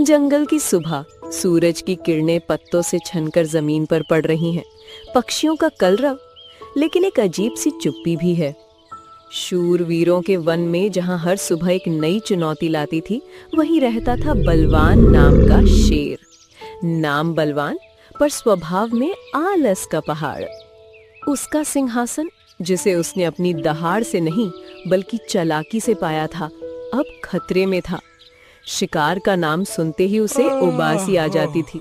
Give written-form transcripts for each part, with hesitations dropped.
जंगल की सुबह, सूरज की किरणें पत्तों से छनकर जमीन पर पड़ रही हैं। पक्षियों का कलरव, लेकिन एक अजीब सी चुप्पी भी है। शूरवीरों के वन में जहां हर सुबह एक नई चुनौती लाती थी, वहीं रहता था बलवान नाम का शेर। नाम बलवान, पर स्वभाव में आलस का पहाड़। उसका सिंहासन, जिसे उसने अपनी दहाड़ से नहीं बल्कि चालाकी से पाया था, अब खतरे में था। शिकार का नाम सुनते ही उसे उबासी आ जाती थी।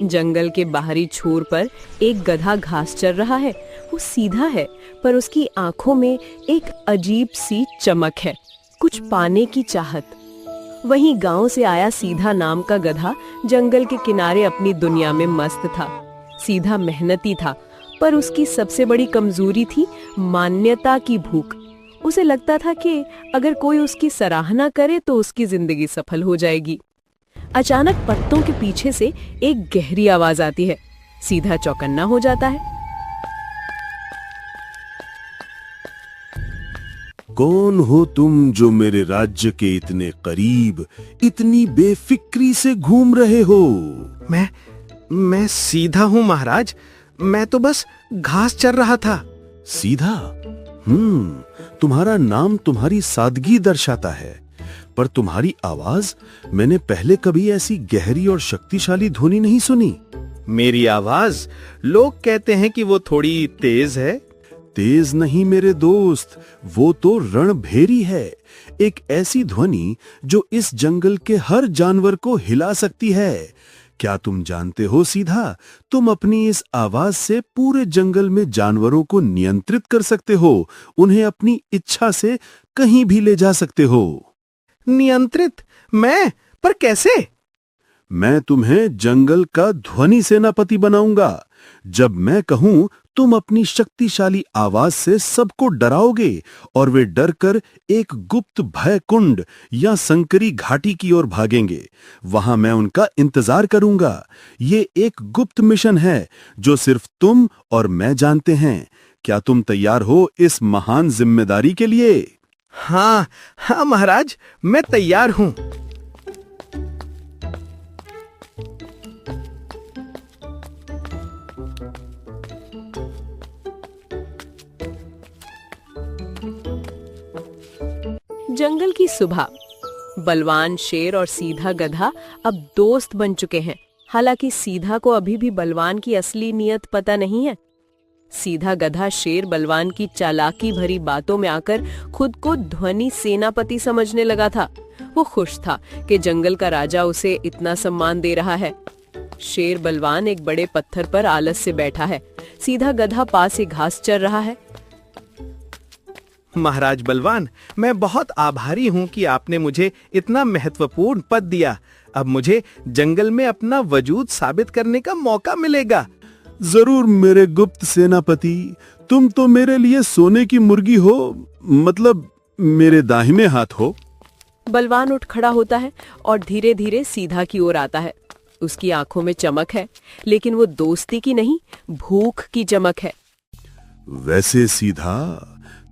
जंगल के बाहरी छोर पर एक गधा घास चर रहा है। वो सीधा है, पर उसकी आंखों में एक अजीब सी चमक है, कुछ पाने की चाहत। वहीं गांव से आया सीधा नाम का गधा जंगल के किनारे अपनी दुनिया में मस्त था। सीधा मेहनती था, पर उसकी सबसे बड़ी कमजोरी थी मान्यता की भूख। उसे लगता था कि अगर कोई उसकी सराहना करे तो उसकी जिंदगी सफल हो जाएगी। अचानक पत्तों के पीछे से एक गहरी आवाज आती है। सीधा चौकन्ना हो जाता है। कौन हो तुम जो मेरे राज्य के इतने करीब इतनी बेफिक्री से घूम रहे हो? मैं सीधा हूँ महाराज। मैं तो बस घास चर रहा था। सीधा? तुम्हारा नाम तुम्हारी सादगी दर्शाता है, पर तुम्हारी आवाज मैंने पहले कभी ऐसी गहरी और शक्तिशाली ध्वनि नहीं सुनी। मेरी आवाज, लोग कहते हैं कि वो थोड़ी तेज है। तेज नहीं मेरे दोस्त, वो तो रणभेरी है। एक ऐसी ध्वनि जो इस जंगल के हर जानवर को हिला सकती है। क्या तुम जानते हो सीधा, तुम अपनी इस आवाज से पूरे जंगल में जानवरों को नियंत्रित कर सकते हो, उन्हें अपनी इच्छा से कहीं भी ले जा सकते हो। नियंत्रित? पर कैसे? मैं तुम्हें जंगल का ध्वनि सेनापति बनाऊंगा। जब मैं कहूं, तुम अपनी शक्तिशाली आवाज से सबको डराओगे और वे डरकर एक गुप्त भय कुंड या संकरी घाटी की ओर भागेंगे। वहां मैं उनका इंतजार करूंगा। ये एक गुप्त मिशन है जो सिर्फ तुम और मैं जानते हैं। क्या तुम तैयार हो इस महान जिम्मेदारी के लिए? हाँ महाराज, मैं तैयार हूं। जंगल की सुबह, बलवान शेर और सीधा गधा अब दोस्त बन चुके हैं। हालांकि सीधा को अभी भी बलवान की असली नीयत पता नहीं है। सीधा गधा शेर बलवान की चालाकी भरी बातों में आकर खुद को ध्वनि सेनापति समझने लगा था। वो खुश था कि जंगल का राजा उसे इतना सम्मान दे रहा है। शेर बलवान एक बड़े पत्थर पर आलस से बैठा है। सीधा गधा पास ही घास चर रहा है। महाराज बलवान, मैं बहुत आभारी हूँ कि आपने मुझे इतना महत्वपूर्ण पद दिया। अब मुझे जंगल में अपना वजूद साबित करने का मौका मिलेगा। जरूर मेरे गुप्त सेनापति, तुम तो मेरे लिए सोने की मुर्गी हो, मतलब मेरे दाहिने हाथ हो। बलवान उठ खड़ा होता है और धीरे धीरे सीधा की ओर आता है। उसकी आंखों में चमक है, लेकिन वो दोस्ती की नहीं, भूख की चमक है। वैसे सीधा,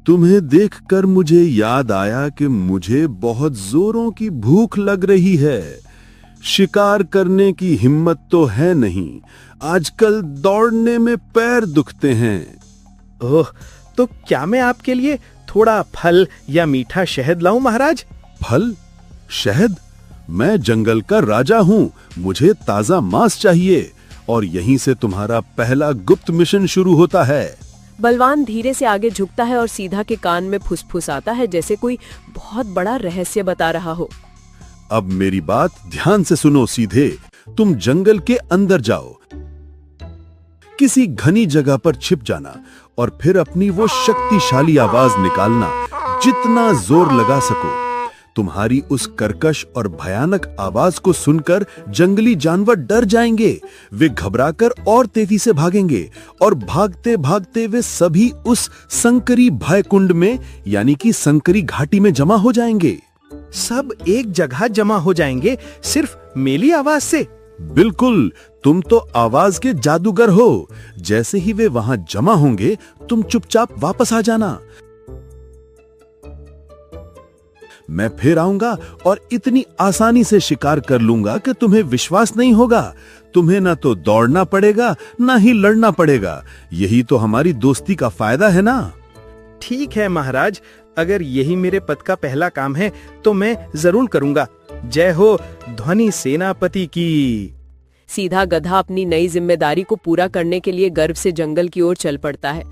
तुम्हें देखकर मुझे याद आया कि मुझे बहुत जोरों की भूख लग रही है। शिकार करने की हिम्मत तो है नहीं, आजकल दौड़ने में पैर दुखते हैं। ओह, तो क्या मैं आपके लिए थोड़ा फल या मीठा शहद लाऊं महाराज? फल? शहद? मैं जंगल का राजा हूं, मुझे ताजा मांस चाहिए। और यहीं से तुम्हारा पहला गुप्त मिशन शुरू होता है। बलवान धीरे से आगे झुकता है और सीधा के कान में फुसफुसाता है, जैसे कोई बहुत बड़ा रहस्य बता रहा हो। अब मेरी बात ध्यान से सुनो सीधे। तुम जंगल के अंदर जाओ, किसी घनी जगह पर छिप जाना और फिर अपनी वो शक्तिशाली आवाज निकालना, जितना जोर लगा सको। तुम्हारी उस कर्कश और भयानक आवाज को सुनकर जंगली जानवर डर जाएंगे। वे घबराकर और तेजी से भागेंगे और भागते भागते वे सभी उस संकरी भय कुंड में, यानी कि संकरी घाटी में जमा हो जाएंगे। सब एक जगह जमा हो जाएंगे सिर्फ मेरी आवाज से? बिल्कुल, तुम तो आवाज के जादूगर हो। जैसे ही वे वहां जमा होंगे, तुम चुपचाप वापस आ जाना। मैं फिर आऊंगा और इतनी आसानी से शिकार कर लूंगा कि तुम्हें विश्वास नहीं होगा। तुम्हें ना तो दौड़ना पड़ेगा ना ही लड़ना पड़ेगा। यही तो हमारी दोस्ती का फायदा है ना। ठीक है महाराज, अगर यही मेरे पद का पहला काम है तो मैं जरूर करूंगा। जय हो ध्वनि सेनापति की। सीधा गधा अपनी नई जिम्मेदारी को पूरा करने के लिए गर्व से जंगल की ओर चल पड़ता है।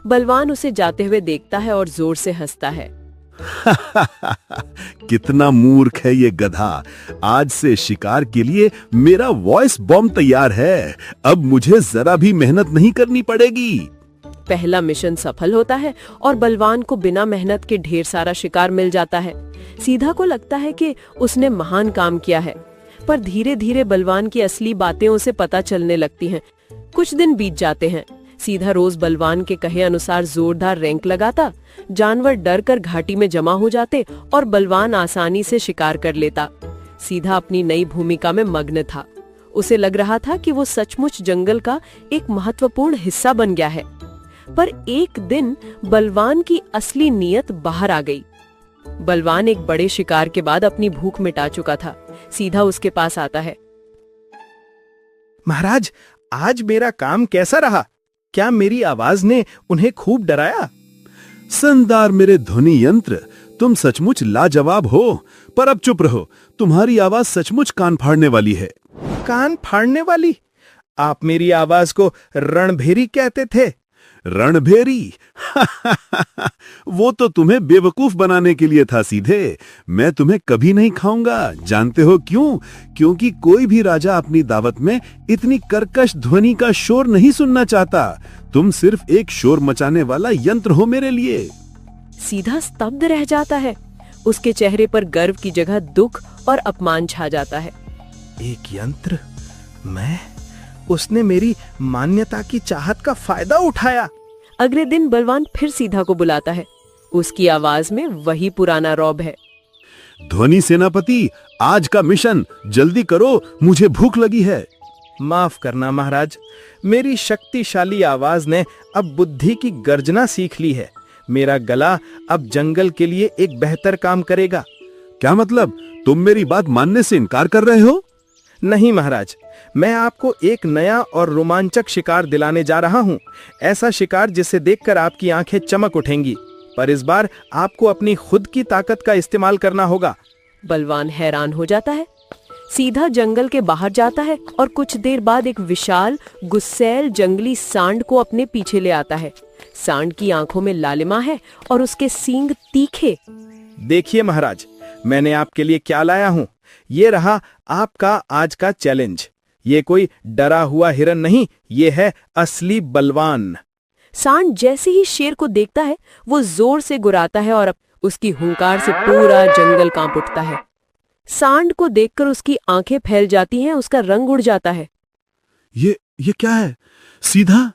बलवान उसे जाते हुए देखता है और जोर से हंसता है। कितना मूर्ख है ये गधा। आज से शिकार के लिए मेरा वॉइस बॉम्ब तैयार है। अब मुझे जरा भी मेहनत नहीं करनी पड़ेगी। पहला मिशन सफल होता है और बलवान को बिना मेहनत के ढेर सारा शिकार मिल जाता है। सीधा को लगता है कि उसने महान काम किया है, पर धीरे धीरे बलवान की असली बातें उसे पता चलने लगती हैं। कुछ दिन बीत जाते हैं। सीधा रोज बलवान के कहे अनुसार जोरदार रैंक लगाता। जानवर डर कर घाटी में जमा हो जाते और बलवान आसानी से शिकार कर लेता। सीधा अपनी नई भूमिका में मग्न था। उसे लग रहा था कि वो सचमुच जंगल का एक महत्वपूर्ण हिस्सा बन गया है। पर एक दिन बलवान की असली नीयत बाहर आ गई। बलवान एक बड़े शिकार के बाद अपनी भूख मिटा चुका था। सीधा उसके पास आता है। महाराज, आज मेरा काम कैसा रहा? क्या मेरी आवाज ने उन्हें खूब डराया? संदार मेरे ध्वनि यंत्र, तुम सचमुच लाजवाब हो। पर अब चुप रहो, तुम्हारी आवाज सचमुच कान फाड़ने वाली है। कान फाड़ने वाली? आप मेरी आवाज को रणभेरी कहते थे। रणभेरी? वो तो तुम्हें बेवकूफ बनाने के लिए था सीधे। मैं तुम्हें कभी नहीं खाऊंगा। जानते हो क्यों? क्योंकि कोई भी राजा अपनी दावत में इतनी कर्कश ध्वनि का शोर नहीं सुनना चाहता। तुम सिर्फ एक शोर मचाने वाला यंत्र हो मेरे लिए। सीधा स्तब्ध रह जाता है। उसके चेहरे पर गर्व की जगह दुख और अपमान छा जाता है। एक यंत्र? मैं? उसने मेरी मान्यता की चाहत का फायदा उठाया। अगले दिन बलवान फिर सीधा को बुलाता है। उसकी आवाज में वही पुराना रौब है। ध्वनि सेनापति, आज का मिशन जल्दी करो, मुझे भूख लगी है। माफ करना महाराज, मेरी शक्तिशाली आवाज ने अब बुद्धि की गर्जना सीख ली है। मेरा गला अब जंगल के लिए एक बेहतर काम करेगा। क्या मतलब? तुम मेरी बात मानने से इनकार कर रहे हो? नहीं महाराज, मैं आपको एक नया और रोमांचक शिकार दिलाने जा रहा हूँ। ऐसा शिकार जिसे देखकर आपकी आंखें चमक उठेंगी। पर इस बार आपको अपनी खुद की ताकत का इस्तेमाल करना होगा। बलवान हैरान हो जाता है। सीधा जंगल के बाहर जाता है और कुछ देर बाद एक विशाल गुस्सैल जंगली सांड को अपने पीछे ले आता है। सांड की आंखों में लालिमा है और उसके सींग तीखे। देखिए महाराज, मैंने आपके लिए क्या लाया हूँ। ये रहा आपका आज का चैलेंज। ये कोई डरा हुआ हिरन नहीं, ये है असली बलवान। सांड जैसे ही शेर को देखता है वो जोर से गुर्राता है और उसकी हुंकार से पूरा जंगल कांप उठता है। सांड को देखकर उसकी आंखें फैल जाती हैं, उसका रंग उड़ जाता है। ये क्या है? सीधा,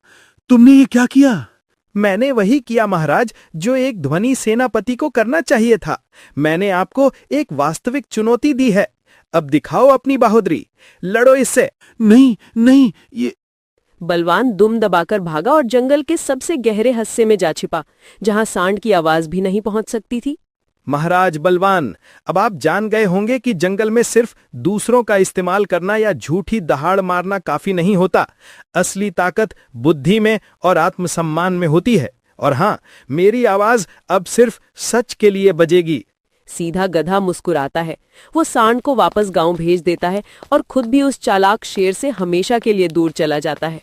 तुमने ये क्या किया? मैंने वही किया महाराज जो एक ध्वनि सेनापति को करना चाहिए था। मैंने आपको एक वास्तविक चुनौती दी है। अब दिखाओ अपनी बहादुरी, लड़ो इससे। नहीं नहीं, ये। बलवान दुम दबाकर भागा और जंगल के सबसे गहरे हिस्से में जा छिपा, जहां सांड की आवाज भी नहीं पहुंच सकती थी। महाराज बलवान, अब आप जान गए होंगे कि जंगल में सिर्फ दूसरों का इस्तेमाल करना या झूठी दहाड़ मारना काफी नहीं होता। असली ताकत बुद्धि में और आत्मसम्मान में होती है। और हाँ, मेरी आवाज अब सिर्फ सच के लिए बजेगी। सीधा गधा मुस्कुराता है। वो सांड को वापस गांव भेज देता है और खुद भी उस चालाक शेर से हमेशा के लिए दूर चला जाता है।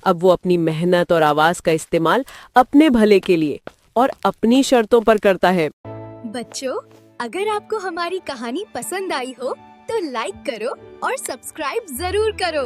अब वो अपनी मेहनत और आवाज का इस्तेमाल अपने भले के लिए और अपनी शर्तों पर करता है। बच्चों, अगर आपको हमारी कहानी पसंद आई हो तो लाइक करो और सब्सक्राइब जरूर करो।